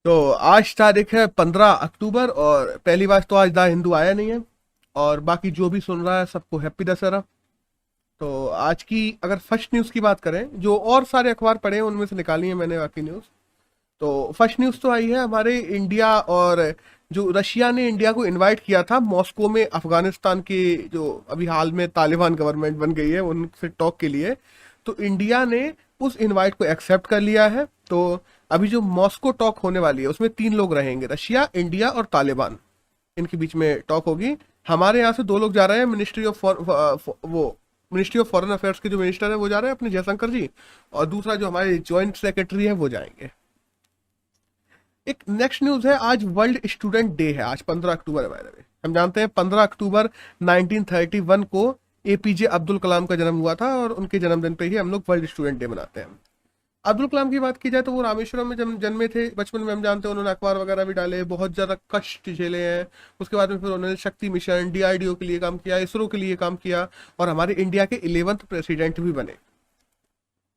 तो आज तारीख है 15 अक्टूबर, और पहली बात तो आज द हिंदू आया नहीं है। और बाकी जो भी सुन रहा है सबको हैप्पी दशहरा। तो आज की अगर फर्स्ट न्यूज़ की बात करें, जो और सारे अखबार पढ़े हैं उनमें से निकाली है मैंने बाकी न्यूज़। तो फर्स्ट न्यूज़ तो आई है हमारे इंडिया, और जो रशिया ने इंडिया को इनवाइट किया था मॉस्को में अफगानिस्तान के, जो अभी हाल में तालिबान गवर्नमेंट बन गई है उनसे टॉक के लिए। तो इंडिया ने उस इनवाइट को एक्सेप्ट कर लिया है। तो अभी जो मॉस्को टॉक होने वाली है उसमें 3 लोग रहेंगे, रशिया, इंडिया और तालिबान। इनके बीच में टॉक होगी। हमारे यहाँ से 2 लोग जा रहे हैं, मिनिस्ट्री ऑफ फॉरेन अफेयर्स के जो मिनिस्टर है वो जा रहे हैं अपने, जयशंकर जी। और दूसरा जो हमारे ज्वाइंट सेक्रेटरी है वो जाएंगे। एक नेक्स्ट न्यूज है, आज वर्ल्ड स्टूडेंट डे है, आज 15 अक्टूबर है। बाय द वे हम जानते हैं 15 अक्टूबर 1931 को एपीजे अब्दुल कलाम का जन्म हुआ था, और उनके जन्मदिन पे ही हम लोग वर्ल्ड स्टूडेंट डे मनाते हैं। अब्दुल कलाम की बात की जाए तो वो रामेश्वरम में जन्मे थे। बचपन में हम जानते हैं उन्होंने अखबार वगैरह भी डाले, बहुत ज़्यादा कष्ट झेले हैं। उसके बाद में फिर उन्होंने शक्ति मिशन, डीआरडीओ के लिए काम किया, इसरो के लिए काम किया, और हमारे इंडिया के 11th प्रेसिडेंट भी बने।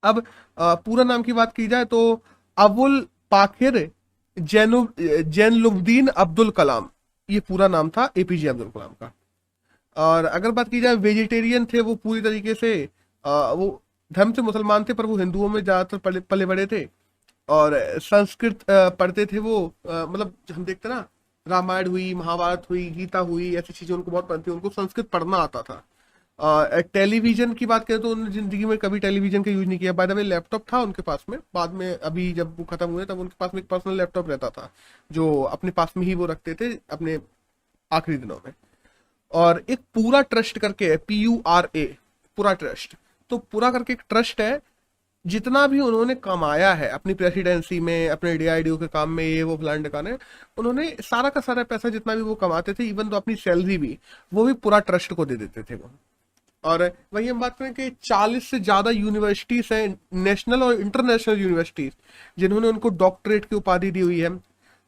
अब पूरा नाम की बात की जाए तो अबुल पाखिर जैनुलब्दीन अब्दुल कलाम, ये पूरा नाम था एपीजे अब्दुल कलाम का। और अगर बात की जाए, वेजिटेरियन थे वो पूरी तरीके से। वो धर्म से मुसलमान थे, पर वो हिंदुओं में ज़्यादातर पले पले बड़े थे। और संस्कृत पढ़ते थे वो। मतलब हम देखते ना, रामायण हुई, महाभारत हुई, गीता हुई, ऐसी चीज़ें उनको बहुत पढ़ती, उनको संस्कृत पढ़ना आता था। टेलीविजन की बात करें तो उन्होंने जिंदगी में कभी टेलीविजन का यूज नहीं किया। बाय द वे लैपटॉप था उनके पास में, बाद में अभी जब वो खत्म हुए तब उनके पास में एक पर्सनल लैपटॉप रहता था, जो अपने पास में ही वो रखते थे अपने आखिरी दिनों में। और एक पूरा ट्रस्ट करके है, PURA, पूरा ट्रस्ट। तो पूरा करके एक ट्रस्ट है, जितना भी उन्होंने कमाया है अपनी प्रेसिडेंसी में, अपने डीआईडीओ के काम में, ये वो फलान ढकाने, उन्होंने सारा का सारा पैसा जितना भी वो कमाते थे, इवन तो अपनी सैलरी भी, वो भी पूरा ट्रस्ट को दे देते थे वो। और वही हम बात करें कि 40 से ज्यादा यूनिवर्सिटीज हैं, नेशनल और इंटरनेशनल यूनिवर्सिटीज, जिन्होंने उनको डॉक्टरेट की उपाधि दी हुई है।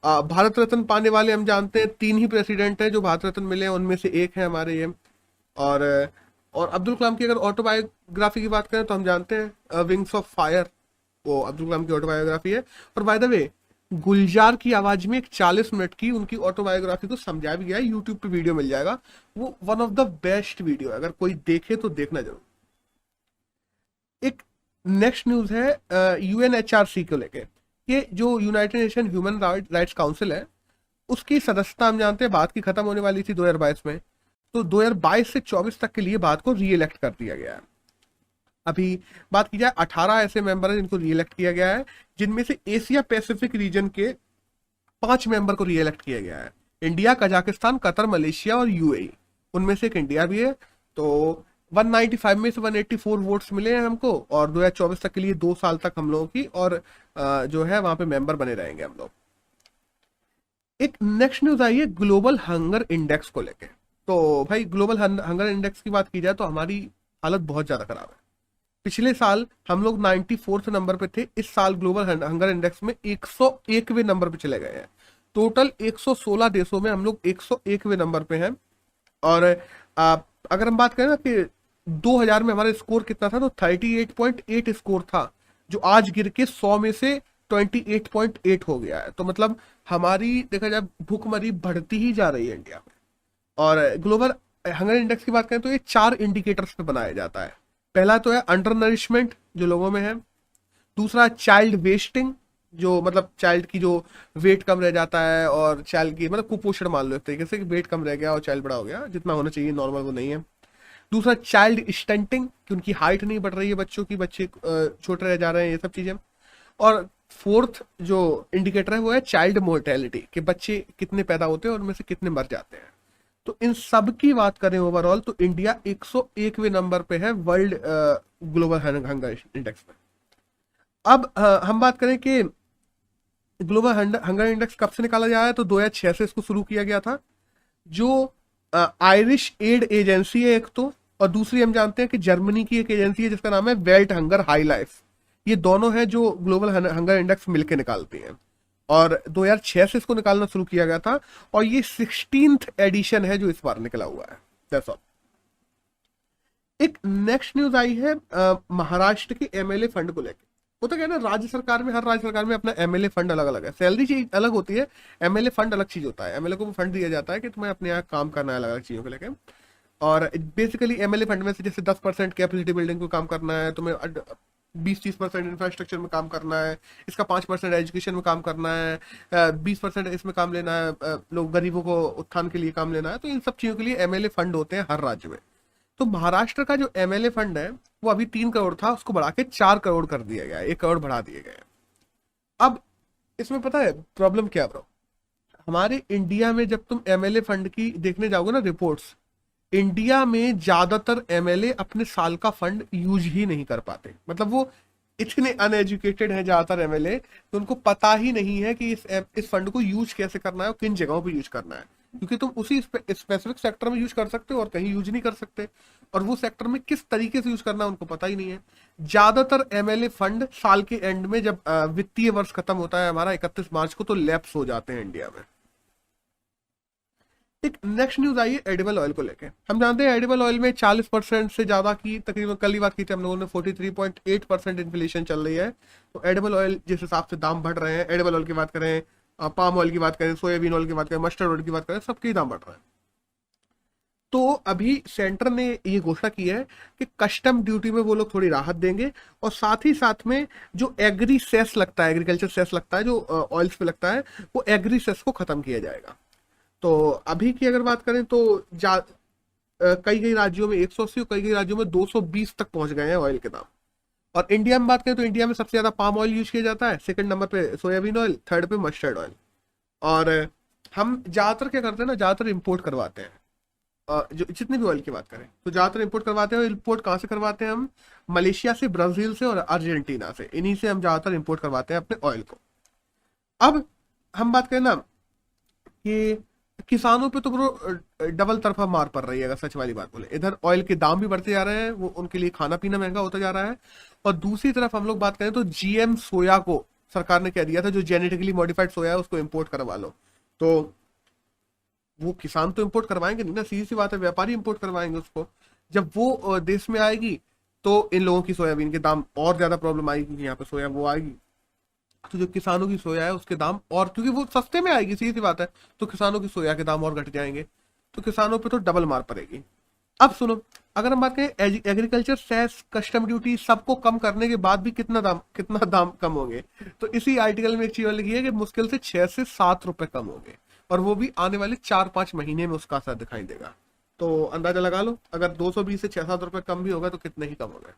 भारत रत्न पाने वाले हम जानते हैं 3 ही प्रेसिडेंट हैं जो भारत रत्न मिले हैं, उनमें से एक है हमारे ये। और और अब्दुल कलाम की अगर ऑटोबायोग्राफी की बात करें तो हम जानते हैं विंग्स ऑफ फायर, वो अब्दुल कलाम की ऑटोबायोग्राफी है। और बाय द वे गुलजार की आवाज में एक 40 मिनट की उनकी ऑटोबायोग्राफी को समझाया भी गया है, यूट्यूब पे वीडियो मिल जाएगा। वो one of the best video है, अगर कोई देखे तो देखना जरूर। एक नेक्स्ट न्यूज है UNHRC को लेके। ये जो United nation human rights council है, उसकी सदस्यता हम जानते हैं बात की खत्म होने वाली थी 2022 में। तो 2022 से 24 तक के लिए बात को री इलेक्ट कर दिया गया है। अभी बात की जाए, 18 ऐसे मेंबर हैं जिनको री इलेक्ट किया गया है, जिनमें से एशिया पैसिफिक रीजन के 5 मेंबर को री इलेक्ट किया गया है। इंडिया, कजाकिस्तान, कतर, मलेशिया और यूएई, उनमें से एक इंडिया भी है। तो 195 में से 184 वोट्स मिले हैं हमको, और 2024 तक के लिए 2 साल तक हम लोगों की, और जो है वहां पे मेंबर बने रहेंगे हम लोग। एक नेक्स्ट न्यूज आई है ग्लोबल हंगर इंडेक्स को लेके। तो भाई ग्लोबल हंगर इंडेक्स की बात की जाए तो हमारी हालत बहुत ज्यादा खराब है। पिछले साल हम लोग 94th नंबर पे थे, इस साल ग्लोबल हंगर इंडेक्स में 101वें नंबर पे चले गए हैं। टोटल 116 देशों में हम लोग 101वें नंबर पे हैं। और अगर हम बात करें ना कि 2000 में हमारा स्कोर कितना था, तो 38.8 स्कोर था, जो आज गिर के 100 में से 28.8 हो गया है। तो मतलब हमारी देखा जाए भूखमरी बढ़ती ही जा रही है इंडिया में। और ग्लोबल हंगर इंडेक्स की बात करें तो ये 4 इंडिकेटर्स पे बनाया जाता है। पहला तो है अंडर नरिशमेंट, जो लोगों में है। दूसरा चाइल्ड वेस्टिंग, जो मतलब चाइल्ड की जो वेट कम रह जाता है, और चाइल्ड की मतलब कुपोषण मान लो एक तरीके से, कि वेट कम रह गया और चाइल्ड बड़ा हो गया, जितना होना चाहिए नॉर्मल वो नहीं है। दूसरा चाइल्ड स्टंटिंग, कि उनकी हाइट नहीं बढ़ रही है बच्चों की, बच्चे छोटे रह जा रहे हैं, ये सब चीजें। और फोर्थ जो इंडिकेटर है वो है चाइल्ड मोर्टेलिटी, कि बच्चे कितने पैदा होते हैं और उनमें से कितने मर जाते हैं। तो इन सब की बात करें ओवरऑल तो इंडिया 101वें नंबर पे है वर्ल्ड ग्लोबल हंगर इंडेक्स में। अब हम बात करें कि ग्लोबल हंगर इंडेक्स कब से निकाला जा रहा है, तो 2006 से इसको शुरू किया गया था। जो आयरिश एड एजेंसी है एक तो, और दूसरी हम जानते हैं कि जर्मनी की एक एजेंसी है जिसका नाम है वेल्ट हंगर हाई लाइफ। ये दोनों हैं जो ग्लोबल हंगर इंडेक्स मिलकर निकालती हैं। और 2006 से इसको निकालना शुरू किया गया था, और ये 16th एडिशन है जो इस बार निकला हुआ है। That's all. एक नेक्स्ट न्यूज आई है महाराष्ट्र के MLA फंड को लेकर। वो तो क्या है ना, राज्य सरकार में, हर राज्य सरकार में अपना एमएलए फंड अलग अलग है, सैलरी चीज अलग होती है, एमएलए फंड अलग चीज होता है। एमएलए को फंड दिया जाता है कि तुम्हें अपने यहाँ काम करना है अलग अलग चीजों को लेकर। और बेसिकली एमएलए फंड में से जैसे 10% कैपेसिटी बिल्डिंग को काम करना है तुम्हें, 20-30% इंफ्रास्ट्रक्चर में काम करना है, इसका 5% एजुकेशन में काम करना है, 20% इसमें काम लेना है, लोग गरीबों को उत्थान के लिए काम लेना है। तो इन सब चीजों के लिए एमएलए फंड होते हैं हर राज्य में। तो महाराष्ट्र का जो एमएलए फंड है वो अभी 3 करोड़ था, उसको बढ़ा के 4 करोड़ कर दिया गया है, 1 करोड़ बढ़ा दिए गए हैं। अब इसमें पता है प्रॉब्लम क्या ब्रो, हमारे इंडिया में जब तुम एमएलए फंड की देखने जाओगे ना रिपोर्ट्स, इंडिया में ज्यादातर एमएलए अपने साल का फंड यूज ही नहीं कर पाते। मतलब वो इतने अनएजुकेटेड हैं ज्यादातर एमएलए, तो उनको पता ही नहीं है कि इस फंड को यूज कैसे करना है और किन जगहों पे यूज करना है। क्योंकि तुम उसी स्पेसिफिक सेक्टर में यूज कर सकते हो और कहीं यूज नहीं कर सकते, और वो सेक्टर में किस तरीके से यूज करना है उनको पता ही नहीं है। ज्यादातर एमएलए फंड साल के एंड में जब वित्तीय वर्ष खत्म होता है हमारा 31 मार्च को, तो लैप्स हो जाते हैं इंडिया में। एक नेक्स्ट न्यूज आई है एडिबल ऑयल को लेके। हम जानते हैं एडिबल ऑयल में 40% से ज्यादा की, तकरीबन कल ही बात की थी हम लोगों ने, 43.8% इन्फ्लेशन चल रही है। तो एडिबल ऑयल जिस हिसाब से दाम बढ़ रहे हैं, एडिबल ऑयल की बात करें, पाम ऑयल की बात करें, सोयाबीन ऑयल की बात करें, मस्टर्ड ऑयल की बात करें, सबके दाम बढ़ रहे हैं। तो अभी सेंटर ने ये घोषणा की है कि कस्टम ड्यूटी में वो लोग थोड़ी राहत देंगे, और साथ ही साथ में जो एग्री सेस लगता है, एग्रीकल्चर सेस लगता है जो ऑयल्स पे लगता है, वो एग्री सेस को खत्म किया जाएगा। तो अभी की अगर बात करें तो कई कई राज्यों में 180 और कई कई राज्यों में 220 तक पहुंच गए हैं ऑयल के दाम। और इंडिया में बात करें तो इंडिया में सबसे ज्यादा पाम ऑयल यूज किया जाता है, सेकंड नंबर पे सोयाबीन ऑयल, थर्ड पे मस्टर्ड ऑयल। और हम ज्यादातर क्या करते हैं ना, ज्यादातर इंपोर्ट करवाते हैं। जो जितने भी ऑयल की बात करें तो ज्यादातर इंपोर्ट करवाते हैं। और इंपोर्ट कहाँ से करवाते हैं हम? मलेशिया से, ब्राजील से और अर्जेंटीना से, इन्हीं से हम ज्यादातर इंपोर्ट करवाते हैं अपने ऑयल को। अब हम बात करें ना कि किसानों पे तो ब्रो डबल तरफा मार पड़ रही है, अगर सच वाली बात बोले। इधर ऑयल के दाम भी बढ़ते जा रहे हैं, वो उनके लिए खाना पीना महंगा होता जा रहा है। और दूसरी तरफ हम लोग बात करें तो जीएम सोया को सरकार ने कह दिया था, जो जेनेटिकली मॉडिफाइड सोया है उसको इंपोर्ट करवा लो। तो वो किसान तो इंपोर्ट करवाएंगे नहीं ना, सीधी सी बात है, व्यापारी इंपोर्ट करवाएंगे उसको। जब वो देश में आएगी तो इन लोगों की सोयाबीन के दाम और ज्यादा प्रॉब्लम आएगी, यहाँ पे सोया वो आएगी। तो जो किसानों की सोया है उसके दाम, और क्योंकि वो सस्ते में आएगी, सीधी सी बात है, तो किसानों की सोया के दाम और घट जाएंगे। तो किसानों पे तो डबल मार पड़ेगी। अब सुनो, अगर हम बात करें एग्रीकल्चर सेस, कस्टम ड्यूटी सबको कम करने के बाद भी कितना दाम कम होंगे, तो इसी आर्टिकल में एक चीज लिखी है कि मुश्किल से 6 से 7 रुपए कम होंगे, और वो भी आने वाले 4-5 महीने में उसका असर दिखाई देगा। तो अंदाजा लगा लो, अगर 220 से 6-7 रुपए कम भी होगा तो कितने ही कम हो गए।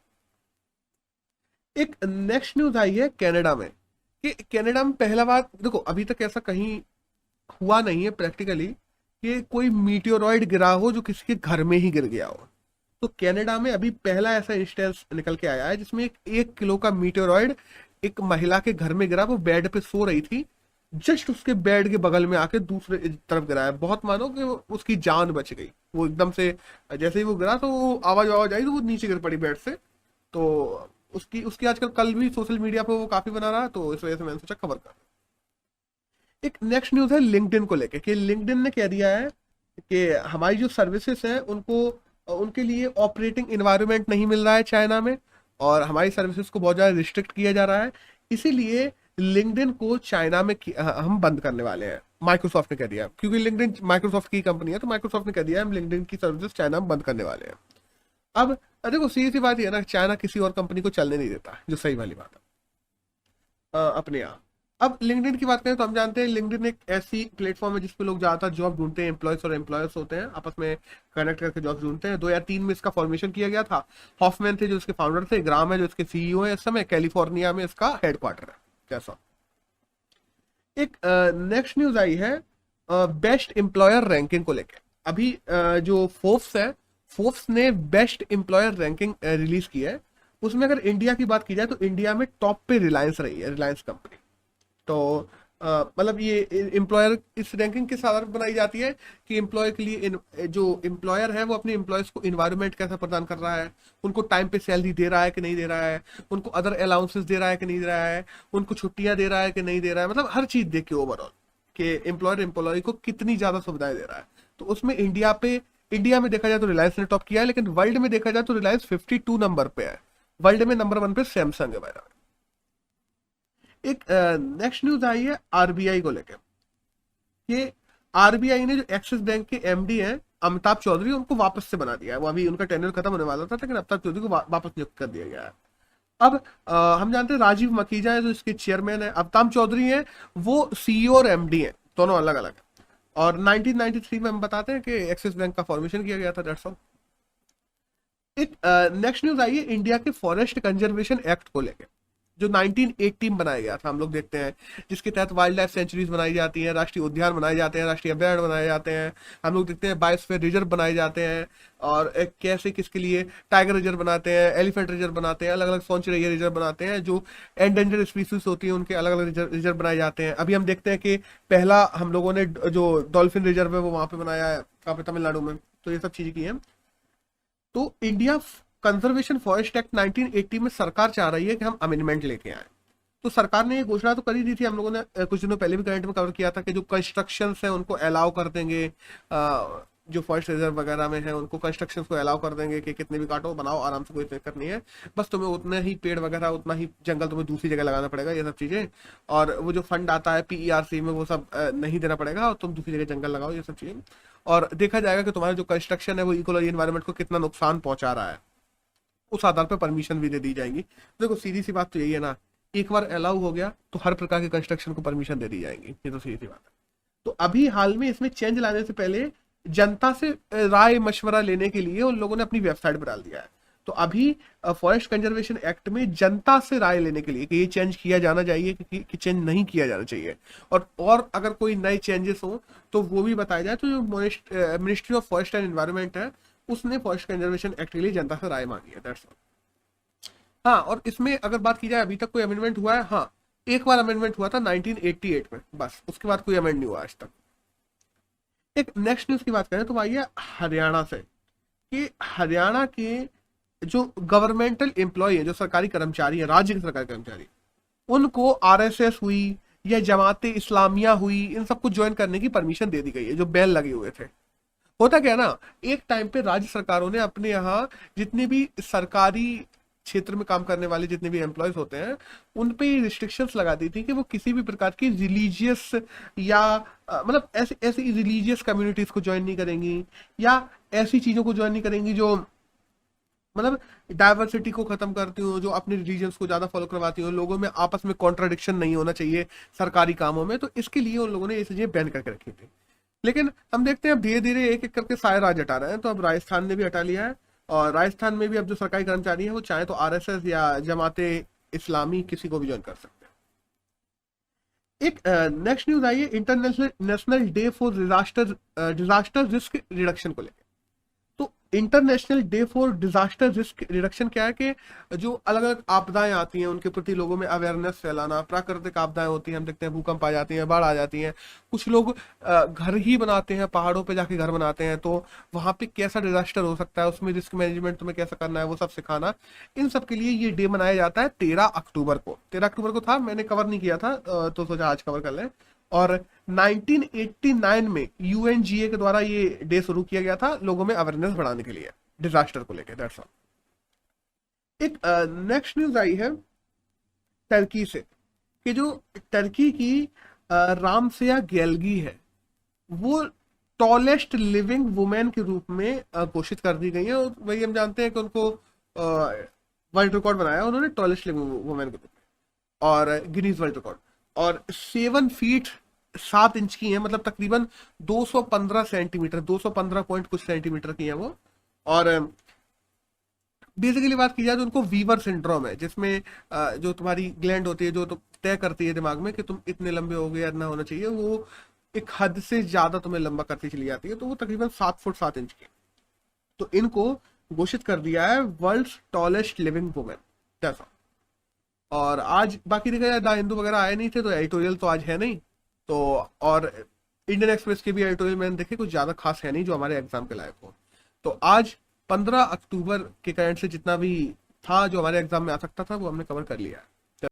एक नेक्स्ट न्यूज आई है कनाडा में, कि कनाडा में पहला बार, देखो अभी तक ऐसा कहीं हुआ नहीं है प्रैक्टिकली कि कोई मीटियोरॉइड गिरा हो जो किसी के घर में ही गिर गया हो। तो कनाडा में अभी पहला ऐसा इंस्टेंस निकल के आया है जिसमें 1 किलो का मीटियोरॉइड एक महिला के घर में गिरा। वो बेड पे सो रही थी, जस्ट उसके बेड के बगल में आके दूसरे तरफ गिरा है। बहुत मानो कि उसकी जान बच गई। वो एकदम से जैसे ही वो गिरा तो वो आवाज आई तो वो नीचे गिर पड़ी बेड से। तो उसकी उसकी आजकल कल भी सोशल मीडिया पे वो काफी बना रहा है, तो इस वजह से मैंने सोचा कवर कर। एक नेक्स्ट न्यूज है लिंक्डइन को लेके, कि लिंक्डइन ने कह दिया है कि हमारी जो सर्विसेज हैं उनको, उनके लिए ऑपरेटिंग इन्वायरमेंट नहीं मिल रहा है चाइना में, और हमारी सर्विसेज को बहुत ज़्यादा रिस्ट्रिक्ट किया जा रहा है। इसीलिए लिंक्डइन को चाइना में हम बंद करने वाले हैं, माइक्रोसॉफ्ट ने कह दिया। क्योंकि लिंक्डइन माइक्रोसॉफ्ट की कंपनी है, तो माइक्रोसॉफ्ट ने कह दिया हम लिंक्डइन की सर्विसेज चाइना में बंद करने वाले हैं। अब देखो सीधी सी बात ये है ना, चाइना किसी और कंपनी को चलने नहीं देता, जो सही वाली बात है अपने यहाँ। अब लिंक्डइन की बात करें तो हम जानते हैं लिंक्डइन एक ऐसी प्लेटफॉर्म है जिसपे लोग ज्यादातर जॉब ढूंढते हैं, एम्प्लॉयज और एम्प्लॉयर्स होते हैं आपस में कनेक्ट करके जॉब ढूंढते हैं। 2003 में इसका फॉर्मेशन किया गया था। हॉफमैन थे जो इसके फाउंडर थे, ग्राम है जो इसके सीईओ है, इस समय कैलिफोर्निया में इसका हेडक्वार्टर है। कैसा एक नेक्स्ट न्यूज आई है बेस्ट एम्प्लॉयर रैंकिंग को लेकर। अभी जो फोर्ब्स है, फोर्ब्स ने बेस्ट एम्प्लॉयर रैंकिंग रिलीज की है। उसमें अगर इंडिया की बात की जाए तो इंडिया में टॉप पे रिलायंस रही है, रिलायंस कंपनी। तो मतलब ये एम्प्लॉयर इस रैंकिंग के साथ बनाई जाती है कि एम्प्लॉय के लिए जो एम्प्लॉयर है वो अपने एम्प्लॉयज को इन्वायरमेंट कैसा प्रदान कर रहा है, उनको टाइम पे सैलरी दे रहा है कि नहीं दे रहा है, उनको अदर अलाउंसेस दे रहा है कि नहीं दे रहा है, उनको छुट्टियां दे रहा है कि नहीं दे रहा है, मतलब हर चीज देख के ओवरऑल कि एम्प्लॉय को कितनी ज्यादा सुविधाएं दे रहा है। तो उसमें इंडिया में देखा जाए तो रिलायंस ने टॉप किया है, लेकिन वर्ल्ड में देखा जाए तो रिलायंस 52 नंबर पे है। वर्ल्ड में नंबर 1 पे सैमसंग है भाई। एक नेक्स्ट न्यूज आई है आरबीआई को लेकर कि आरबीआई ने जो एक्सिस बैंक के एमडी हैं अमिताभ चौधरी, उनको वापस से बना दिया है। वो अभी उनका टेन्योर खत्म होने वाला था, लेकिन अमिताभ चौधरी को वापस नियुक्त कर दिया गया है। अब हम जानते हैं राजीव मखीजा है जो इसके चेयरमैन है, अमिताभ चौधरी है वो सीईओ और एमडी है, दोनों अलग अलग है। और 1993 में हम बताते हैं कि एक्सिस बैंक का फॉर्मेशन किया गया था। That's all. एक नेक्स्ट न्यूज आई है इंडिया के फॉरेस्ट कंजर्वेशन एक्ट को लेकर, जो 1980 में बनाया गया था। हम लोग देखते हैं जिसके तहत वाइल्ड लाइफ सेंचुरीज बनाई जाती हैं, राष्ट्रीय उद्यान बनाए जाते हैं, राष्ट्रीय अभ्यारण्य बनाए जाते हैं। हम लोग देखते हैं बायोस्फीयर रिजर्व बनाए जाते हैं, और कैसे किसके लिए टाइगर रिजर्व बनाते हैं, एलिफेंट रिजर्व बनाते हैं, अलग अलग सौंचरिया रिजर्व बनाते हैं। जो एंडेंजर्ड स्पीसीज होती है उनके अलग अलग रिजर्व बनाए जाते हैं। अभी हम देखते हैं कि पहला हम लोगों ने जो डॉल्फिन रिजर्व है वो वहां पे बनाया है, कहाँ पे, तमिलनाडु में। तो ये सब चीजें की हैं। तो इंडिया कंजर्वेशन फॉरेस्ट एक्ट 1980 में सरकार चाह रही है कि हम अमेंडमेंट लेके आए। तो सरकार ने ये घोषणा तो करी दी थी, हम लोगों ने कुछ दिनों पहले भी करंट में कवर किया था कि जो कंस्ट्रक्शन है उनको अलाउ कर देंगे, जो फॉरेस्ट रिजर्व वगैरह में है उनको कंस्ट्रक्शन को अलाउ कर देंगे कि कितने भी काटो बनाओ आराम से, कोई दिक्कत नहीं है। बस तुम्हें उतने ही पेड़ वगैरह, उतना ही जंगल तुम्हें दूसरी जगह लगाना पड़ेगा, ये सब चीजें। और वो जो फंड आता है पीईआरसी में वो सब नहीं देना पड़ेगा, और तुम दूसरी जगह जंगल लगाओ, ये सब चीजें। और देखा जाएगा कि तुम्हारा जो कंस्ट्रक्शन है वो इकोलॉजी एनवायरनमेंट को कितना नुकसान पहुंचा रहा है, उस आधार पर परमिशन भी दे दी जाएगी। देखो सीधी सी बात तो यही है ना, एक बार अलाउ हो गया तो हर प्रकार के कंस्ट्रक्शन को परमिशन दे दी जाएगी, ये तो सीधी सी बात है। तो अभी हाल में इसमें चेंज लाने से पहले जनता से राय मशवरा लेने के लिए उन लोगों ने अपनी वेबसाइट पर डाल दिया है। तो अभी फॉरेस्ट कंजर्वेशन एक्ट में जनता से राय लेने के लिए कि ये चेंज किया जाना चाहिए कि चेंज नहीं किया जाना चाहिए, और अगर कोई नए चेंजेस हो तो वो भी बताया जाए। तो जो ministry of forest and environment है उसने फॉरेस्ट कंजर्वेशन एक्ट के लिए जनता से राय मांगी है। That's all. हाँ, और इसमें अगर बात की जाए अभी तक कोई अमेंडमेंट हुआ है? हाँ, एक बार अमेंडमेंट हुआ था 1988 में, बस उसके बाद कोई अमेंड नहीं हुआ आज तक। एक नेक्स्ट न्यूज की बात करें तो आइए हरियाणा से, कि हरियाणा के जो गवर्नमेंटल एम्प्लॉय है, जो सरकारी कर्मचारी है, राज्य के सरकारी कर्मचारी, उनको आरएसएस हुई या जमाते इस्लामिया हुई, इन सबको ज्वाइन करने की परमिशन दे दी गई है, जो बैन लगे हुए थे। होता क्या ना, एक टाइम पे राज्य सरकारों ने अपने यहाँ जितने भी सरकारी क्षेत्र में काम करने वाले जितने भी एम्प्लॉयज होते हैं उन पे रिस्ट्रिक्शंस लगा दी थी कि वो किसी भी प्रकार की रिलीजियस या मतलब ऐसी ऐसी रिलीजियस कम्युनिटीज को ज्वाइन नहीं करेंगी, या ऐसी चीजों को ज्वाइन नहीं करेंगी जो मतलब डाइवर्सिटी को खत्म करती हूँ, जो अपने रिलीजन्स को ज्यादा फॉलो करवाती हूँ, लोगों में आपस में कॉन्ट्राडिक्शन नहीं होना चाहिए सरकारी कामों में। तो इसके लिए उन लोगों ने ये चीजें बैन करके रखी थी। लेकिन हम देखते हैं अब धीरे धीरे एक एक करके सारे राज्य हटा रहे हैं। तो अब राजस्थान ने भी हटा लिया है, और राजस्थान में भी अब जो सरकारी कर्मचारी हैं वो चाहे तो आरएसएस या जमाते इस्लामी किसी को भी ज्वाइन कर सकते हैं। एक नेक्स्ट न्यूज आई है international national day for disaster risk reduction को लेकर। तो international day for disaster risk reduction क्या है कि जो अलग अलग आपदाएं आती हैं उनके प्रति लोगों में अवेयरनेस फैलाना। प्राकृतिक आपदाएं होती हैं, हम देखते हैं भूकंप आ जाती हैं, बाढ़ आ जाती हैं, कुछ लोग घर ही बनाते हैं, पहाड़ों पे जाके घर बनाते हैं, तो वहां पे कैसा डिजास्टर हो सकता है, उसमें रिस्क मैनेजमेंट तुम्हें कैसा करना है वो सब सिखाना। इन सब के लिए ये डे मनाया जाता है 13 अक्टूबर को। 13 अक्टूबर को था, मैंने कवर नहीं किया था तो सोचा आज कवर कर लें। और 1989 में यूएनजीए के द्वारा ये डे शुरू किया गया था लोगों में अवेयरनेस बढ़ाने के लिए डिजास्टर को लेकर। That's all. एक नेक्स्ट न्यूज आई है टर्की से, कि जो टर्की की रामसिया गेल्गी है वो टॉलेस्ट लिविंग वुमेन के रूप में घोषित कर दी गई है। और वही हम जानते हैं कि उनको वर्ल्ड रिकॉर्ड बनाया उन्होंने टॉलेस्ट लिविंग वुमेन के रूप में, और गिनीज वर्ल्ड रिकॉर्ड। और 7 फीट 7 इंच की है, मतलब तकरीबन 215 सेंटीमीटर, 215 पॉइंट कुछ सेंटीमीटर की है वो। और बेसिकली बात की जाए तो उनको वीवर सिंड्रोम है, जिसमें जो तुम्हारी ग्लैंड होती है जो तो तय करती है दिमाग में कि तुम इतने लंबे हो गए, इतना होना चाहिए, वो एक हद से ज्यादा तुम्हें लंबा करती चली जाती है। तो वो तकरीबन 7 फुट 7 इंच की। तो इनको घोषित कर दिया है world's tallest living women. That's all. और आज बाकी देखा जाए द हिंदू वगैरह आए नहीं थे तो एडिटोरियल तो आज है नहीं। तो और इंडियन एक्सप्रेस के भी एडिटोरियल मैंने देखे, कुछ ज्यादा खास है नहीं जो हमारे एग्जाम के लायक हो। तो आज 15 अक्टूबर के करंट से जितना भी था जो हमारे एग्जाम में आ सकता था वो हमने कवर कर लिया है।